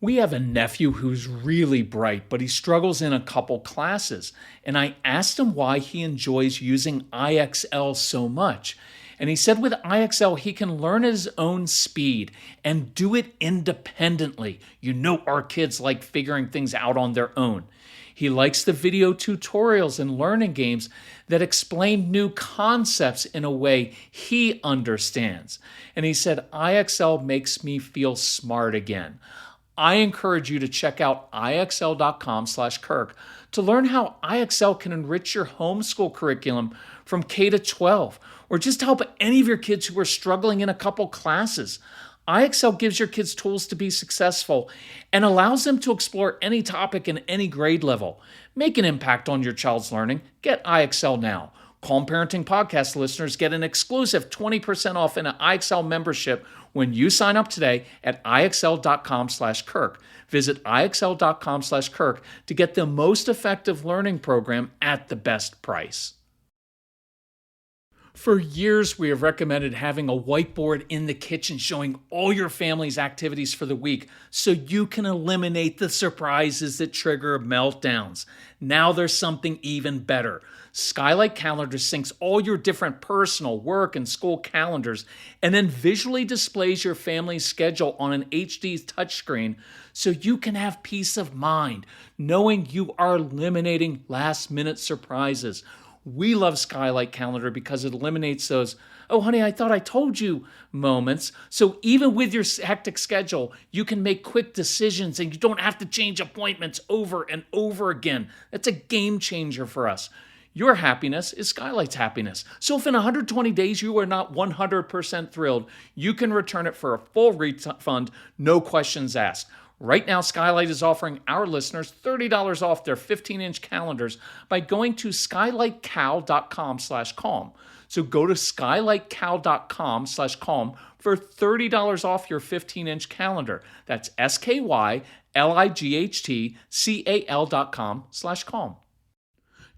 We have a nephew who's really bright, but he struggles in a couple classes. And I asked him why he enjoys using IXL so much. And he said with IXL, he can learn at his own speed and do it independently. You know, our kids like figuring things out on their own. He likes the video tutorials and learning games that explain new concepts in a way he understands. And he said, IXL makes me feel smart again. I encourage you to check out IXL.com/Kirk to learn how IXL can enrich your homeschool curriculum from K to 12, or just help any of your kids who are struggling in a couple classes. IXL gives your kids tools to be successful and allows them to explore any topic in any grade level. Make an impact on your child's learning. Get IXL now. Calm Parenting Podcast listeners get an exclusive 20% off in an IXL membership when you sign up today at IXL.com/Kirk. Visit IXL.com/Kirk to get the most effective learning program at the best price. For years, we have recommended having a whiteboard in the kitchen showing all your family's activities for the week so you can eliminate the surprises that trigger meltdowns. Now there's something even better. SKYLIGHT Calendar syncs all your different personal, work, and school calendars and then visually displays your family's schedule on an HD touchscreen so you can have peace of mind knowing you are eliminating last-minute surprises. We love SKYLIGHT Calendar because it eliminates those, oh, honey, I thought I told you moments. So even with your hectic schedule, you can make quick decisions and you don't have to change appointments over and over again. That's a game changer for us. Your happiness is SKYLIGHT's happiness. So if in 120 days you are not 100% thrilled, you can return it for a full refund, no questions asked. Right now, SKYLIGHT is offering our listeners $30 off their 15-inch calendars by going to skylightcal.com/calm. So go to skylightcal.com/calm for $30 off your 15-inch calendar. That's SKYLIGHTCAL.com/calm.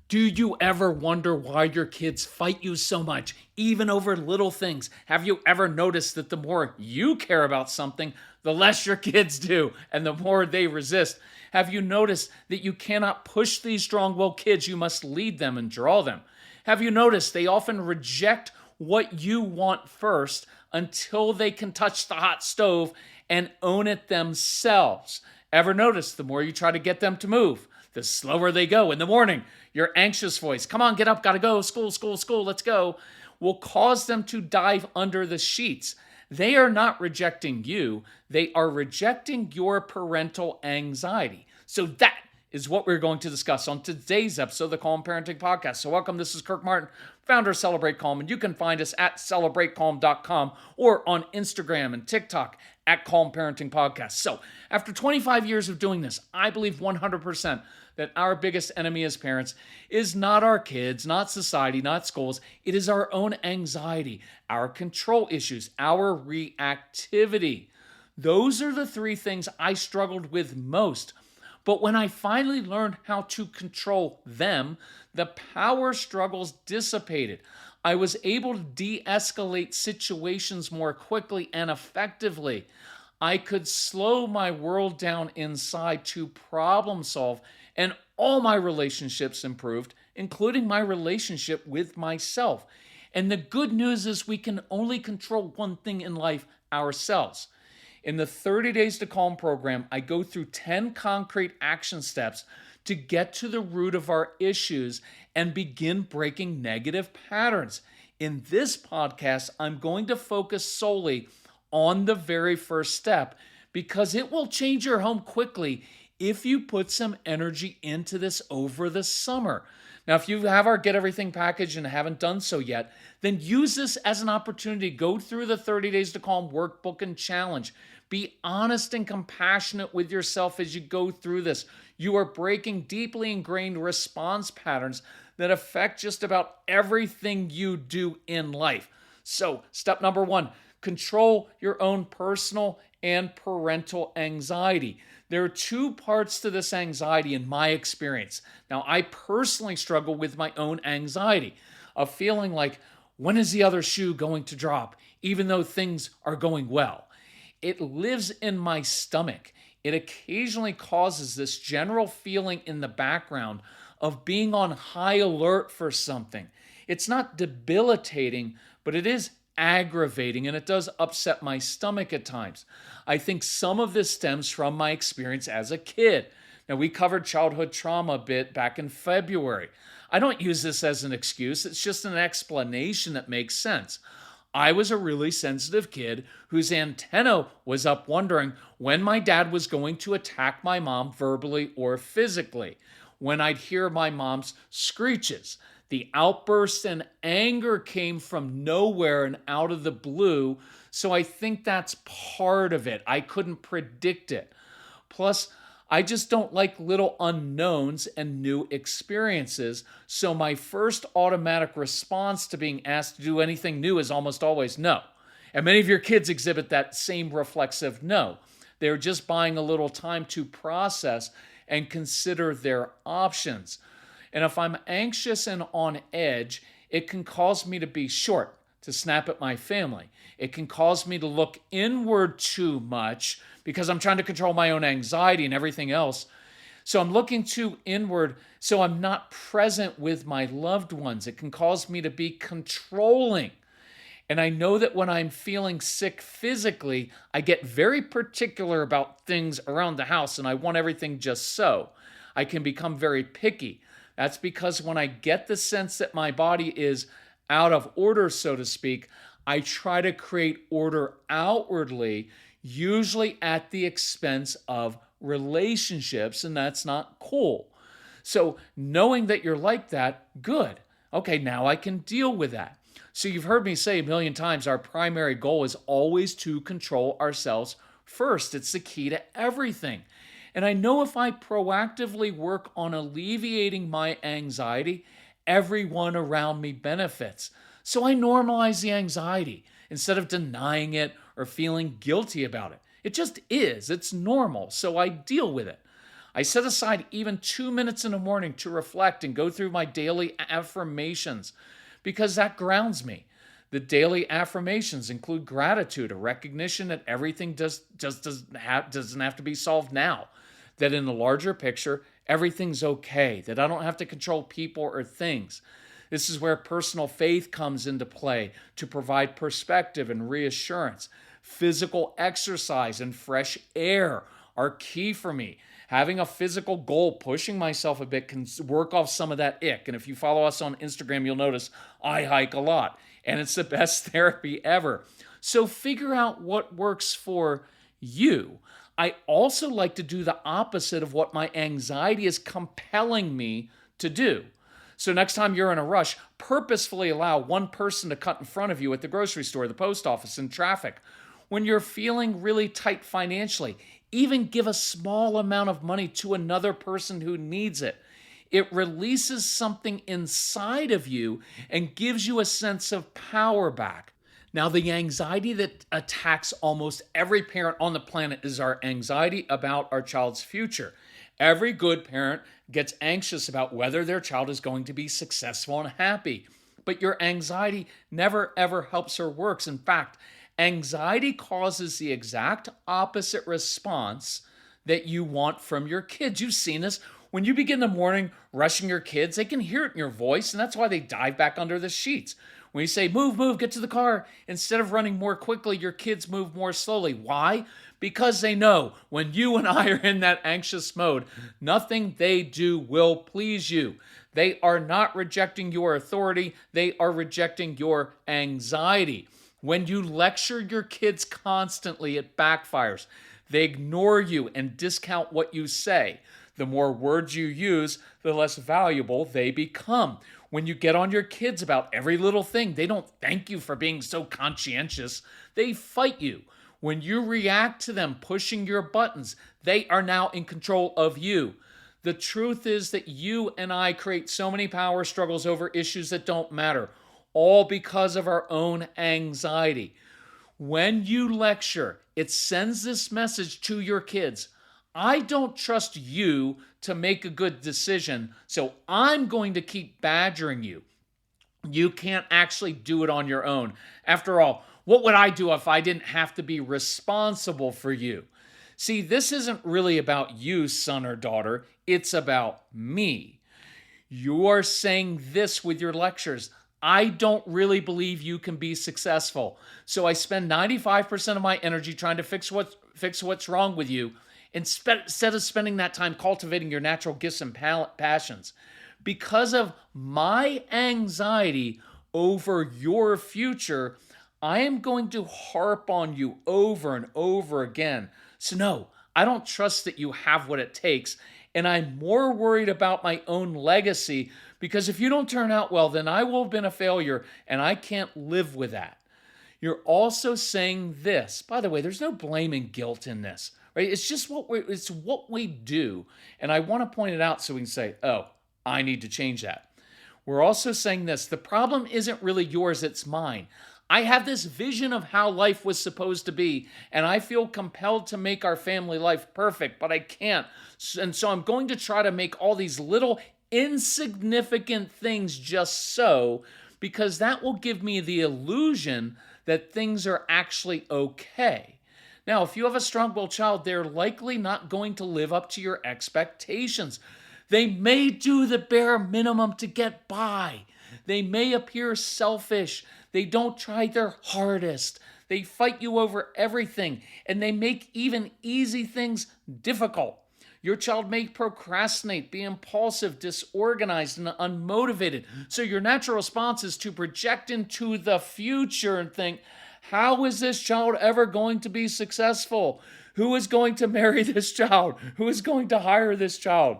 Do you ever wonder why your kids fight you so much, even over little things? Have you ever noticed that the more you care about something, the less your kids do, and the more they resist? Have you noticed that you cannot push these strong-willed kids, you must lead them and draw them? Have you noticed they often reject what you want first until they can touch the hot stove and own it themselves? Ever notice the more you try to get them to move, the slower they go? In the morning, your anxious voice, come on, get up, gotta go, school, school, school, let's go, will cause them to dive under the sheets. They are not rejecting you, they are rejecting your parental anxiety. So that is what we're going to discuss on today's episode of the Calm Parenting Podcast. So welcome, this is Kirk Martin, founder of Celebrate Calm, and you can find us at celebratecalm.com or on Instagram and TikTok at Calm Parenting Podcast. So after 25 years of doing this, I believe 100% that our biggest enemy as parents is not our kids, not society, not schools. It is our own anxiety, our control issues, our reactivity. Those are the three things I struggled with most. But when I finally learned how to control them, the power struggles dissipated. I was able to de-escalate situations more quickly and effectively. I could slow my world down inside to problem solve, and all my relationships improved, including my relationship with myself. And the good news is we can only control one thing in life, ourselves. In the 30 Days to Calm program, I go through 10 concrete action steps to get to the root of our issues and begin breaking negative patterns. In this podcast, I'm going to focus solely on the very first step because it will change your home quickly if you put some energy into this over the summer. Now, if you have our Get Everything package and haven't done so yet, then use this as an opportunity to go through the 30 Days to Calm workbook and challenge. Be honest and compassionate with yourself as you go through this. You are breaking deeply ingrained response patterns that affect just about everything you do in life. So, step number 1, control your own personal and parental anxiety. There are 2 parts to this anxiety in my experience. Now, I personally struggle with my own anxiety of feeling like, when is the other shoe going to drop, even though things are going well? It lives in my stomach. it occasionally causes this general feeling in the background of being on high alert for something. It's not debilitating, but it is aggravating and it does upset my stomach at times. I think some of this stems from my experience as a kid. Now, we covered childhood trauma a bit back in February. I don't use this as an excuse, it's just an explanation that makes sense. I was a really sensitive kid whose antenna was up wondering when my dad was going to attack my mom verbally or physically, when I'd hear my mom's screeches. The outbursts and anger came from nowhere and out of the blue, so I think that's part of it. I couldn't predict it. Plus, I just don't like little unknowns and new experiences, so my first automatic response to being asked to do anything new is almost always no. And many of your kids exhibit that same reflexive no. They're just buying a little time to process and consider their options. And if I'm anxious and on edge, it can cause me to be short, to snap at my family. It can cause me to look inward too much because I'm trying to control my own anxiety and everything else. So I'm looking too inward, so I'm not present with my loved ones. It can cause me to be controlling. And I know that when I'm feeling sick physically, I get very particular about things around the house and I want everything just so. I can become very picky. That's because when I get the sense that my body is out of order, so to speak, I try to create order outwardly, usually at the expense of relationships, and that's not cool. So knowing that you're like that, good. Okay, now I can deal with that. So you've heard me say a million times, our primary goal is always to control ourselves first. It's the key to everything. And I know if I proactively work on alleviating my anxiety, everyone around me benefits. So I normalize the anxiety instead of denying it or feeling guilty about it. It just is. It's normal. So I deal with it. I set aside even 2 minutes in the morning to reflect and go through my daily affirmations because that grounds me. The daily affirmations include gratitude, a recognition that everything just doesn't have to be solved now. That in the larger picture, everything's okay, that I don't have to control people or things. This is where personal faith comes into play to provide perspective and reassurance. Physical exercise and fresh air are key for me. Having a physical goal, pushing myself a bit, can work off some of that ick. And if you follow us on Instagram, you'll notice I hike a lot, and it's the best therapy ever. So figure out what works for you. I also like to do the opposite of what my anxiety is compelling me to do. So next time you're in a rush, purposefully allow one person to cut in front of you at the grocery store, the post office, in traffic. When you're feeling really tight financially, even give a small amount of money to another person who needs it. It releases something inside of you and gives you a sense of power back. Now, the anxiety that attacks almost every parent on the planet is our anxiety about our child's future. Every good parent gets anxious about whether their child is going to be successful and happy. But your anxiety never ever helps or works. In fact, anxiety causes the exact opposite response that you want from your kids. You've seen this. When you begin the morning rushing your kids, they can hear it in your voice, and that's why they dive back under the sheets. When you say, move, move, get to the car, instead of running more quickly, your kids move more slowly. Why? Because they know when you and I are in that anxious mode, nothing they do will please you. They are not rejecting your authority. They are rejecting your anxiety. When you lecture your kids constantly, it backfires. They ignore you and discount what you say. The more words you use, the less valuable they become. When you get on your kids about every little thing, they don't thank you for being so conscientious. They fight you. When you react to them pushing your buttons, they are now in control of you. The truth is that you and I create so many power struggles over issues that don't matter, all because of our own anxiety. When you lecture, it sends this message to your kids. I don't trust you to make a good decision, so I'm going to keep badgering you. You can't actually do it on your own. After all, what would I do if I didn't have to be responsible for you? See, this isn't really about you, son or daughter. It's about me. You are saying this with your lectures. I don't really believe you can be successful. So I spend 95% of my energy trying to fix what's wrong with you instead of spending that time cultivating your natural gifts and passions. Because of my anxiety over your future, I am going to harp on you over and over again. So no, I don't trust that you have what it takes. And I'm more worried about my own legacy, because if you don't turn out well, then I will have been a failure and I can't live with that. You're also saying this. By the way, there's no blame and guilt in this, right? It's just what we do. And I want to point it out so we can say, oh, I need to change that. We're also saying this. The problem isn't really yours, it's mine. I have this vision of how life was supposed to be, and I feel compelled to make our family life perfect, but I can't. And so I'm going to try to make all these little insignificant things just so, because that will give me the illusion that things are actually okay. Now, if you have a strong-willed child, they're likely not going to live up to your expectations. They may do the bare minimum to get by. They may appear selfish. They don't try their hardest. They fight you over everything, and they make even easy things difficult. Your child may procrastinate, be impulsive, disorganized, and unmotivated. So your natural response is to project into the future and think, how is this child ever going to be successful? Who is going to marry this child? Who is going to hire this child?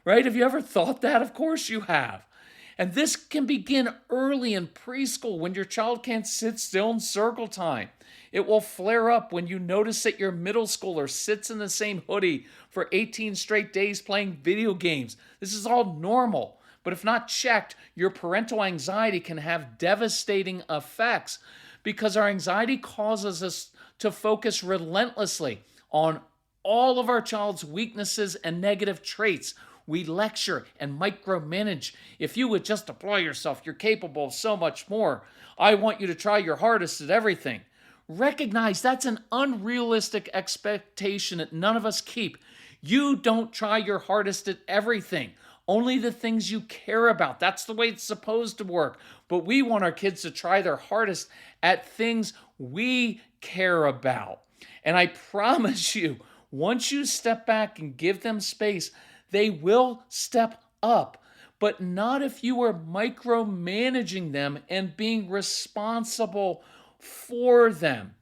Right? Have you ever thought that? Of course you have. And this can begin early in preschool when your child can't sit still in circle time. It will flare up when you notice that your middle schooler sits in the same hoodie for 18 straight days playing video games. This is all normal. But if not checked, your parental anxiety can have devastating effects, because our anxiety causes us to focus relentlessly on all of our child's weaknesses and negative traits. We lecture and micromanage. If you would just apply yourself, you're capable of so much more. I want you to try your hardest at everything. Recognize that's an unrealistic expectation that none of us keep. You don't try your hardest at everything. Only the things you care about. That's the way it's supposed to work. But we want our kids to try their hardest at things we care about. And I promise you, once you step back and give them space, they will step up, but not if you are micromanaging them and being responsible for them,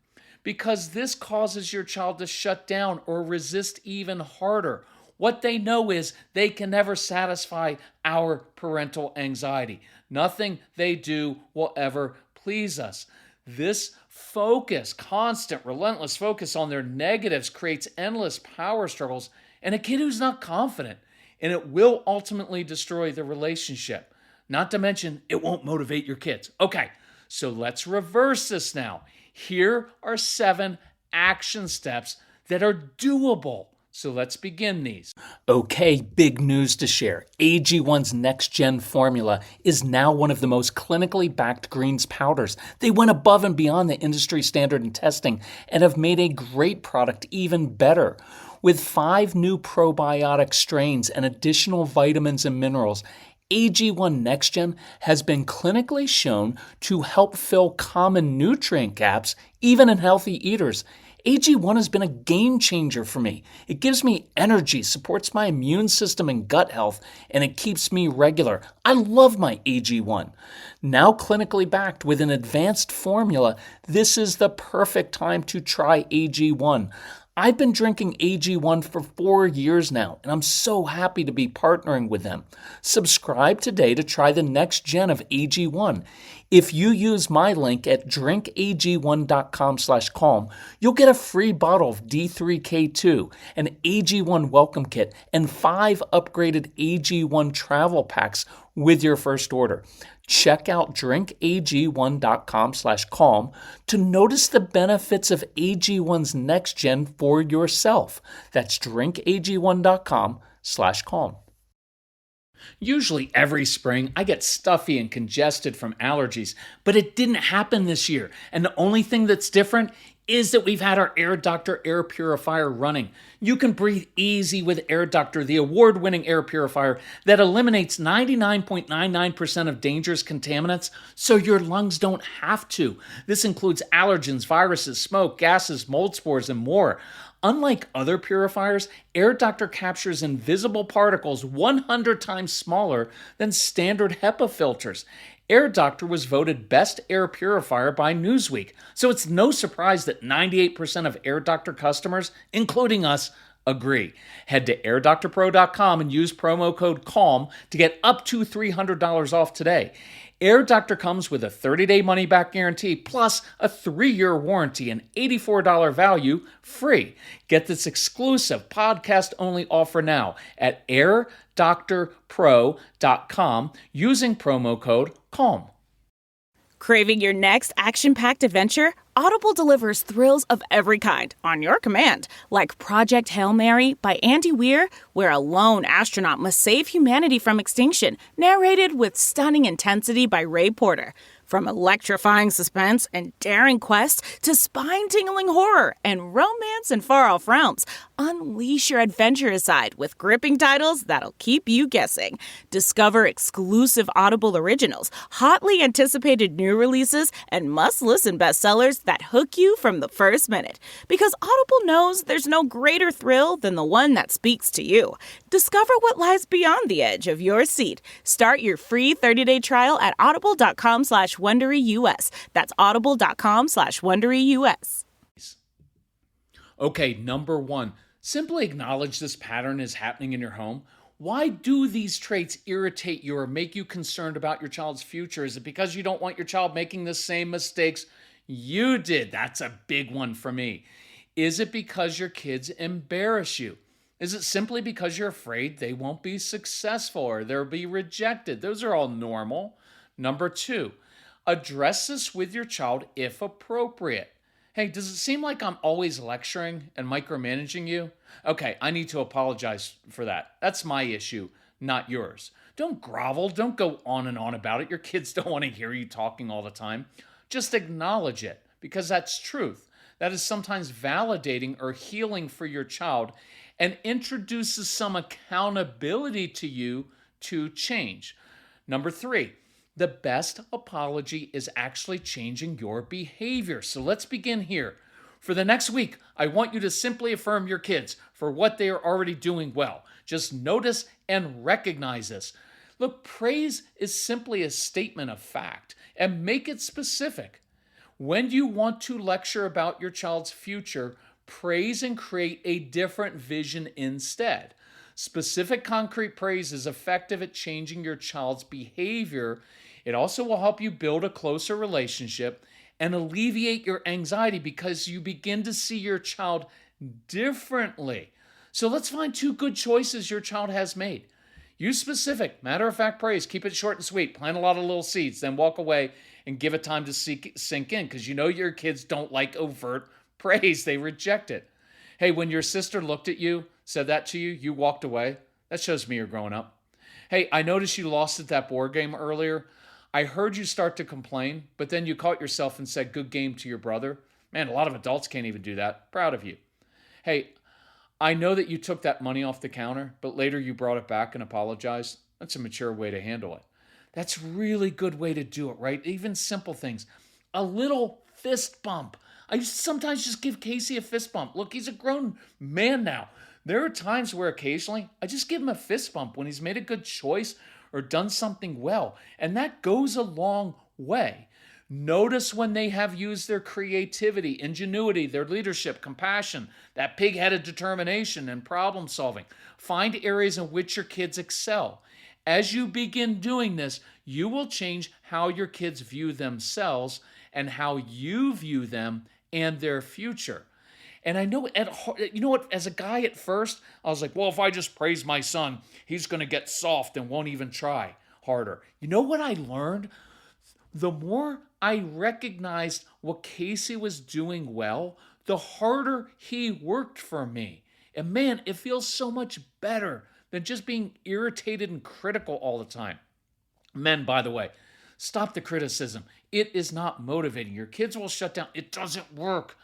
because this causes your child to shut down or resist even harder. What they know is they can never satisfy our parental anxiety. Nothing they do will ever please us. This focus, constant, relentless focus on their negatives, creates endless power struggles and a kid who's not confident, and it will ultimately destroy the relationship. Not to mention, it won't motivate your kids. Okay, so let's reverse this now. Here are 7 action steps that are doable. So let's begin these. Okay, big news to share. AG1's Next Gen formula is now one of the most clinically backed greens powders. They went above and beyond the industry standard in testing and have made a great product even better. With 5 new probiotic strains and additional vitamins and minerals, AG1 NextGen has been clinically shown to help fill common nutrient gaps, even in healthy eaters. AG1 has been a game changer for me. It gives me energy, supports my immune system and gut health, and it keeps me regular. I love my AG1. Now clinically backed with an advanced formula, this is the perfect time to try AG1. I've been drinking AG1 for 4 years now, and I'm so happy to be partnering with them. Subscribe today to try the next gen of AG1. If you use my link at drinkag1.com/calm, you'll get a free bottle of D3K2, an AG1 welcome kit, and 5 upgraded AG1 travel packs with your first order. Check out drinkag1.com/calm to notice the benefits of AG1's Next Gen for yourself. That's drinkag1.com/calm. Usually every spring, I get stuffy and congested from allergies, but it didn't happen this year. And the only thing that's different, is that we've had our Air Doctor air purifier running. You can breathe easy with Air Doctor, the award-winning air purifier that eliminates 99.99% of dangerous contaminants so your lungs don't have to. This includes allergens, viruses, smoke, gases, mold spores, and more. Unlike other purifiers, Air Doctor captures invisible particles 100 times smaller than standard HEPA filters. Air Doctor was voted Best Air Purifier by Newsweek, so it's no surprise that 98% of Air Doctor customers, including us, agree. Head to airdoctorpro.com and use promo code CALM to get up to $300 off today. Air Doctor comes with a 30-day money-back guarantee plus a 3-year warranty and $84 value free. Get this exclusive podcast-only offer now at airdoctorpro.com using promo code CALM. Craving your next action-packed adventure? Audible delivers thrills of every kind on your command, like Project Hail Mary by Andy Weir, where a lone astronaut must save humanity from extinction, narrated with stunning intensity by Ray Porter. From electrifying suspense and daring quest to spine-tingling horror and romance in far-off realms, unleash your adventurous side with gripping titles that'll keep you guessing. Discover exclusive Audible originals, hotly anticipated new releases, and must-listen bestsellers that hook you from the first minute. Because Audible knows there's no greater thrill than the one that speaks to you. Discover what lies beyond the edge of your seat. Start your free 30-day trial at audible.com/WonderyUS. That's audible.com/WonderyUS. Okay, number one, simply acknowledge this pattern is happening in your home. Why do these traits irritate you or make you concerned about your child's future? Is it because you don't want your child making the same mistakes you did? That's a big one for me. Is it because your kids embarrass you? Is it simply because you're afraid they won't be successful or they'll be rejected? Those are all normal. Number two, address this with your child if appropriate. Hey, does it seem like I'm always lecturing and micromanaging you? Okay, I need to apologize for that. That's my issue, not yours. Don't grovel. Don't go on and on about it. Your kids don't want to hear you talking all the time. Just acknowledge it because that's truth. That is sometimes validating or healing for your child and introduces some accountability to you to change. Number three, the best apology is actually changing your behavior. So let's begin here. For the next week, I want you to simply affirm your kids for what they are already doing well. Just notice and recognize this. Look, praise is simply a statement of fact, and make it specific. When you want to lecture about your child's future, praise and create a different vision instead. Specific concrete praise is effective at changing your child's behavior. It also will help you build a closer relationship and alleviate your anxiety because you begin to see your child differently. So let's find 2 good choices your child has made. Use specific, matter-of-fact praise. Keep it short and sweet. Plant a lot of little seeds, then walk away and give it time to sink in because you know your kids don't like overt praise. They reject it. Hey, when your sister looked at you, said that to you, you walked away. That shows me you're growing up. Hey, I noticed you lost at that board game earlier. I heard you start to complain, but then you caught yourself and said, good game to your brother. Man, a lot of adults can't even do that. Proud of you. Hey, I know that you took that money off the counter, but later you brought it back and apologized. That's a mature way to handle it. That's a really good way to do it, right? Even simple things. A little fist bump. I sometimes just give Casey a fist bump. Look, he's a grown man now. There are times where occasionally I just give him a fist bump when he's made a good choice or done something well. And that goes a long way. Notice when they have used their creativity, ingenuity, their leadership, compassion, that pig-headed determination and problem solving. Find areas in which your kids excel. As you begin doing this, you will change how your kids view themselves and how you view them and their future. And I know, you know what, as a guy at first, I was like, well, if I just praise my son, he's going to get soft and won't even try harder. You know what I learned? The more I recognized what Casey was doing well, the harder he worked for me. And man, it feels so much better than just being irritated and critical all the time. Men, by the way, stop the criticism. It is not motivating. Your kids will shut down. It doesn't work.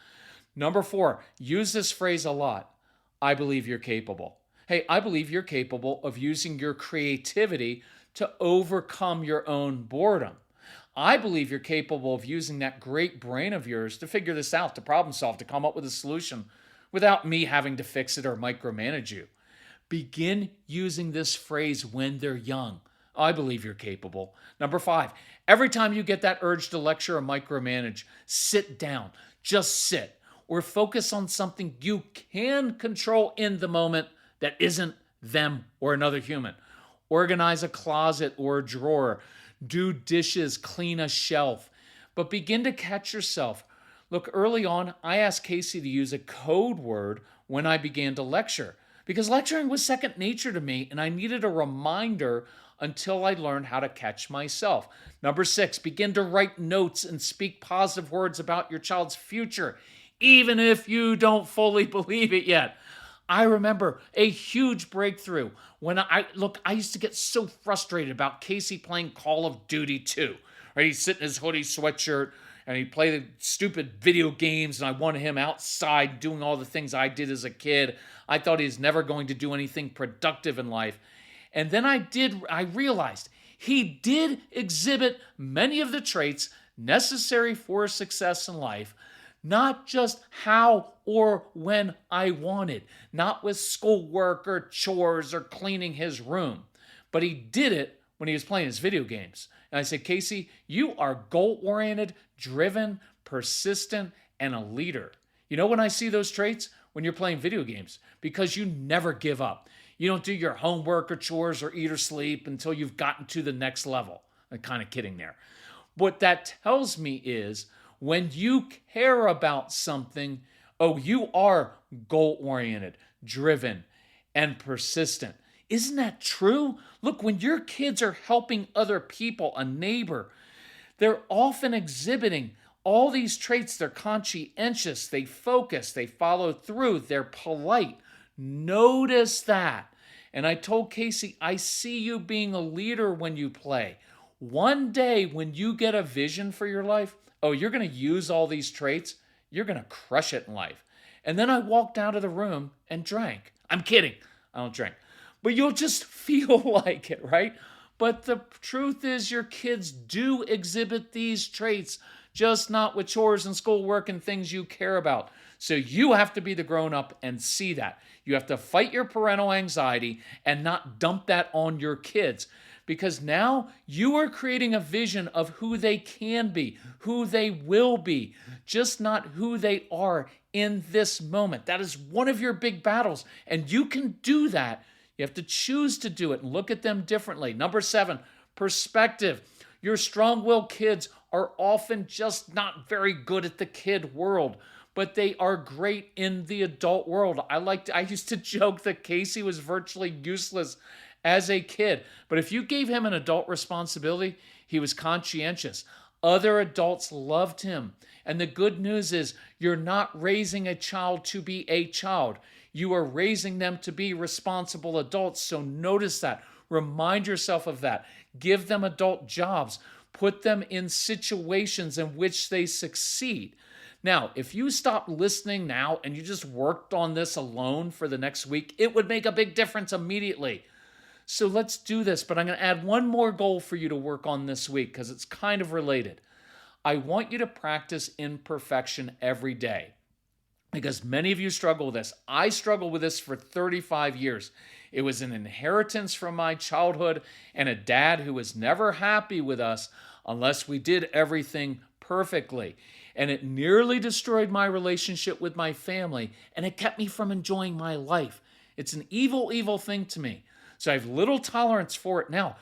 Number 4, use this phrase a lot. I believe you're capable. Hey, I believe you're capable of using your creativity to overcome your own boredom. I believe you're capable of using that great brain of yours to figure this out, to problem solve, to come up with a solution without me having to fix it or micromanage you. Begin using this phrase when they're young. I believe you're capable. Number 5, every time you get that urge to lecture or micromanage, sit down. Just sit or focus on something you can control in the moment that isn't them or another human. Organize a closet or a drawer. Do dishes, clean a shelf. But begin to catch yourself. Look, early on, I asked Casey to use a code word when I began to lecture because lecturing was second nature to me and I needed a reminder until I learned how to catch myself. Number 6, begin to write notes and speak positive words about your child's future, even if you don't fully believe it yet. I remember a huge breakthrough when I used to get so frustrated about Casey playing Call of Duty 2. Right? He'd sit in his hoodie sweatshirt and he'd play the stupid video games, and I wanted him outside doing all the things I did as a kid. I thought he was never going to do anything productive in life. And then I realized he did exhibit many of the traits necessary for success in life, not just how or when I wanted, not with schoolwork or chores or cleaning his room, but he did it when he was playing his video games. And I said, Casey, you are goal-oriented, driven, persistent, and a leader. You know when I see those traits? When you're playing video games, because you never give up. You don't do your homework or chores or eat or sleep until you've gotten to the next level. I'm kind of kidding there. What that tells me is when you care about something, you are goal-oriented, driven, and persistent. Isn't that true? Look, when your kids are helping other people, a neighbor, they're often exhibiting all these traits. They're conscientious, they focus, they follow through, they're polite. Notice that. And I told Casey, I see you being a leader when you play. One day when you get a vision for your life, you're going to use all these traits, you're going to crush it in life. And then I walked out of the room and drank. I'm kidding. I don't drink. But you'll just feel like it, right? But the truth is your kids do exhibit these traits, just not with chores and schoolwork and things you care about. So you have to be the grown-up and see that. You have to fight your parental anxiety and not dump that on your kids, because now you are creating a vision of who they can be, who they will be, just not who they are in this moment. That is one of your big battles, and you can do that. You have to choose to do it and look at them differently. Number 7, perspective. Your strong-willed kids are often just not very good at the kid world, but they are great in the adult world. I used to joke that Casey was virtually useless as a kid, but if you gave him an adult responsibility, he was conscientious. Other adults loved him. And the good news is you're not raising a child to be a child. You are raising them to be responsible adults. So notice that. Remind yourself of that. Give them adult jobs. Put them in situations in which they succeed. Now, if you stopped listening now and you just worked on this alone for the next week, it would make a big difference immediately. So let's do this, but I'm going to add one more goal for you to work on this week because it's kind of related. I want you to practice imperfection every day because many of you struggle with this. I struggled with this for 35 years. It was an inheritance from my childhood and a dad who was never happy with us unless we did everything perfectly. And it nearly destroyed my relationship with my family, and it kept me from enjoying my life. It's an evil, evil thing to me. So I have little tolerance for it now.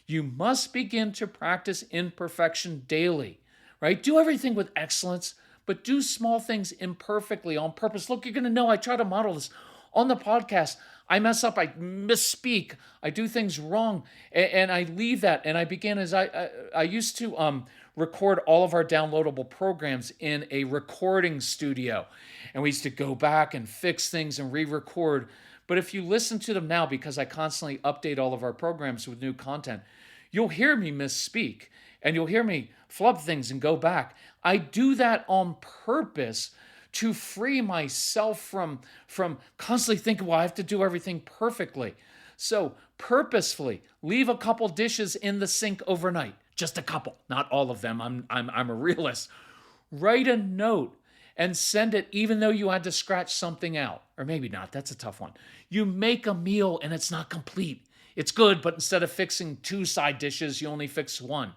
You must begin to practice imperfection daily, right? Do everything with excellence, but do small things imperfectly on purpose. Look, you're going to know I try to model this on the podcast. I mess up, I misspeak, I do things wrong, and I leave that. And I began as I used to record all of our downloadable programs in a recording studio. And we used to go back and fix things and re-record. But if you listen to them now, because I constantly update all of our programs with new content, you'll hear me misspeak and you'll hear me flub things and go back. I do that on purpose to free myself from constantly thinking, well, I have to do everything perfectly. So purposefully leave a couple dishes in the sink overnight. Just a couple, not all of them. I'm a realist. Write a note and send it even though you had to scratch something out. Or maybe not, that's a tough one. You make a meal and it's not complete. It's good, but instead of fixing 2 side dishes, you only fix 1.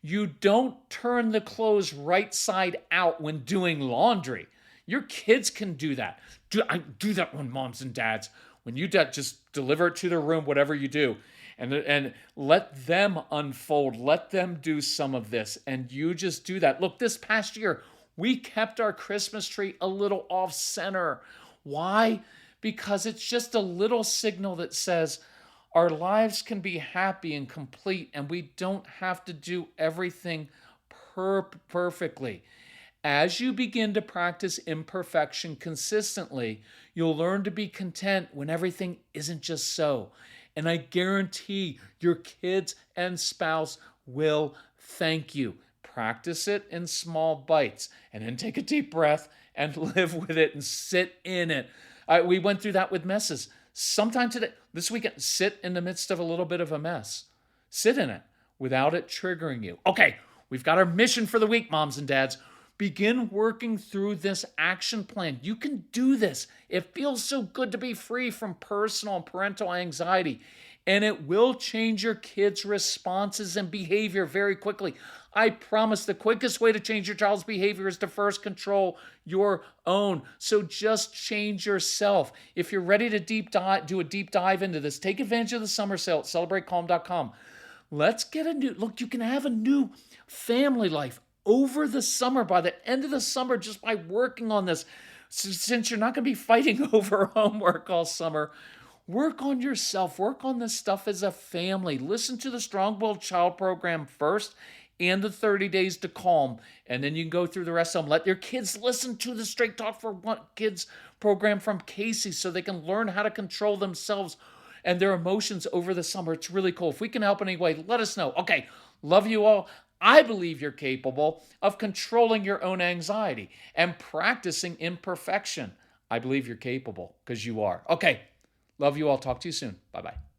You don't turn the clothes right side out when doing laundry. Your kids can do that. Do that when moms and dads. When you just deliver it to their room, whatever you do, and let them unfold. Let them do some of this, and you just do that. Look, this past year, we kept our Christmas tree a little off center. Why? Because it's just a little signal that says our lives can be happy and complete, and we don't have to do everything perfectly. As you begin to practice imperfection consistently, you'll learn to be content when everything isn't just so. And I guarantee your kids and spouse will thank you. Practice it in small bites and then take a deep breath and live with it and sit in it. We went through that with messes. Sometime today, this weekend, sit in the midst of a little bit of a mess. Sit in it without it triggering you. Okay, we've got our mission for the week, moms and dads. Begin working through this action plan. You can do this. It feels so good to be free from personal and parental anxiety, and it will change your kids' responses and behavior very quickly. I promise the quickest way to change your child's behavior is to first control your own. So just change yourself. If you're ready to do a deep dive into this, take advantage of the summer sale at celebratecalm.com. Let's get a new look. You can have a new family life over the summer, by the end of the summer, just by working on this. Since you're not going to be fighting over homework all summer, work on yourself. Work on this stuff as a family. Listen to the Strong-Willed Child program first and the 30 Days to Calm, and then you can go through the rest of them. Let your kids listen to the Straight Talk for Kids program from Casey so they can learn how to control themselves and their emotions over the summer. It's really cool. If we can help in any way, let us know. Okay, love you all. I believe you're capable of controlling your own anxiety and practicing imperfection. I believe you're capable because you are. Okay, love you all. Talk to you soon. Bye-bye.